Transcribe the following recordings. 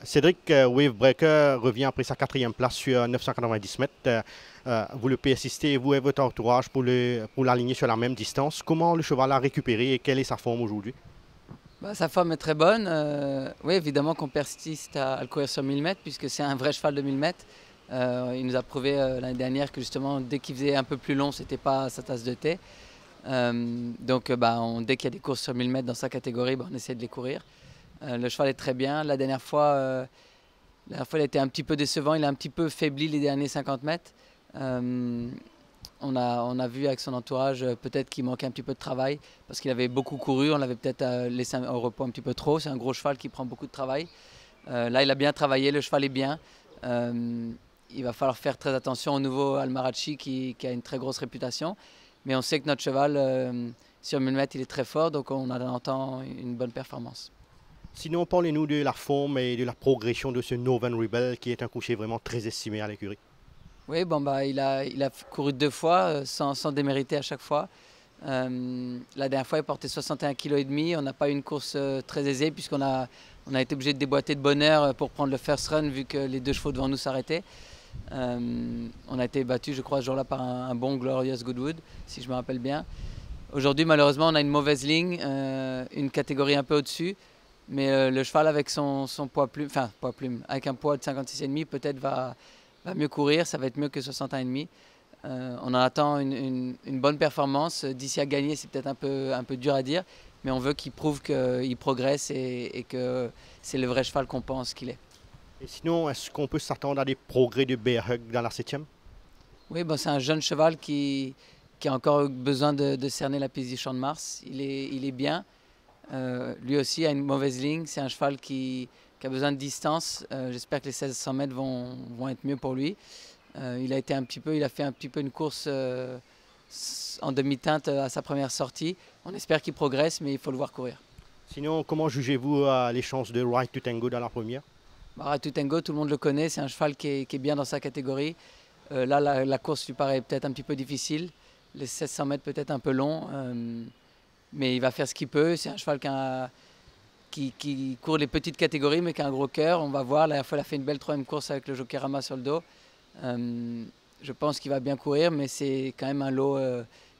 Cédric Wavebreaker revient après sa quatrième place sur 990 mètres. Vous le persistez, vous et votre entourage pour l'aligner sur la même distance. Comment le cheval a récupéré et quelle est sa forme aujourd'hui? Sa forme est très bonne. Oui, évidemment qu'on persiste à le courir sur 1000 mètres puisque c'est un vrai cheval de 1000 mètres. Il nous a prouvé l'année dernière que justement dès qu'il faisait un peu plus long, c'était pas sa tasse de thé. Dès qu'il y a des courses sur 1000 mètres dans sa catégorie, on essaie de les courir. Le cheval est très bien. La dernière fois, il a été un petit peu décevant. Il a un petit peu faibli les derniers 50 mètres. On a vu avec son entourage peut-être qu'il manquait un petit peu de travail parce qu'il avait beaucoup couru. On l'avait peut-être laissé au repos un petit peu trop. C'est un gros cheval qui prend beaucoup de travail. Là, il a bien travaillé. Le cheval est bien. Il va falloir faire très attention au nouveau Almarazzi qui a une très grosse réputation. Mais on sait que notre cheval, sur 1000 mètres, il est très fort. Donc on attend une bonne performance. Sinon, parlez-nous de la forme et de la progression de ce Northern Rebel qui est un coucher vraiment très estimé à l'écurie. Oui, il a couru 2 fois sans démériter à chaque fois. La dernière fois, il portait 61,5 kg. On n'a pas eu une course très aisée puisqu'on a été obligé de déboîter de bonne heure pour prendre le first run vu que les 2 chevaux devant nous s'arrêtaient. On a été battu, je crois, ce jour-là par un bon Glorious Goodwood, si je me rappelle bien. Aujourd'hui, malheureusement, on a une mauvaise ligne, une catégorie un peu au-dessus. Mais le cheval avec son poids plume, avec un poids de 56,5 peut-être va mieux courir, ça va être mieux que 61,5. On en attend une bonne performance. D'ici à gagner, c'est peut-être un peu dur à dire, mais on veut qu'il prouve qu'il progresse et que c'est le vrai cheval qu'on pense qu'il est. Et sinon, est-ce qu'on peut s'attendre à des progrès de Bear Hug dans la 7e? Oui, c'est un jeune cheval qui a encore besoin de cerner la piste du Champ de Mars. Il est bien. Lui aussi a une mauvaise ligne. C'est un cheval qui a besoin de distance. J'espère que les 1600 mètres vont être mieux pour lui. Il a fait un petit peu une course en demi-teinte à sa première sortie. On espère qu'il progresse, mais il faut le voir courir. Sinon, comment jugez-vous les chances de Right to Tango dans la première? Right to Tango, tout le monde le connaît. C'est un cheval qui est bien dans sa catégorie. Là, la course lui paraît peut-être un petit peu difficile. Les 1600 mètres peut-être un peu long. Mais il va faire ce qu'il peut. C'est un cheval qui court les petites catégories, mais qui a un gros cœur. On va voir. La dernière fois, il a fait une belle 3e course avec le Jockey-Rama sur le dos. Je pense qu'il va bien courir, mais c'est quand même un lot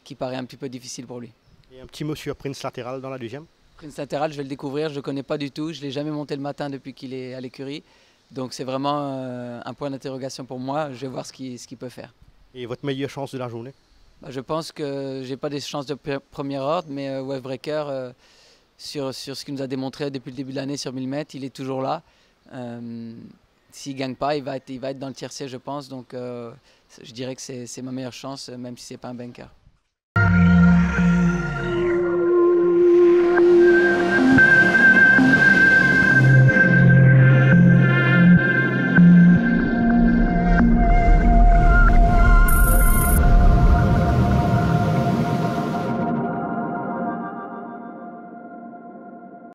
qui paraît un petit peu difficile pour lui. Et un petit mot sur Prince Latéral dans la 2e? Prince Latéral, je vais le découvrir. Je ne le connais pas du tout. Je ne l'ai jamais monté le matin depuis qu'il est à l'écurie. Donc c'est vraiment un point d'interrogation pour moi. Je vais voir ce qu'il peut faire. Et votre meilleure chance de la journée? Je pense que je n'ai pas des chances de premier ordre, mais Wavebreaker, sur ce qu'il nous a démontré depuis le début de l'année sur 1000 mètres, il est toujours là. S'il ne gagne pas, il va être dans le tiercé, je pense. Donc je dirais que c'est ma meilleure chance, même si ce n'est pas un banker.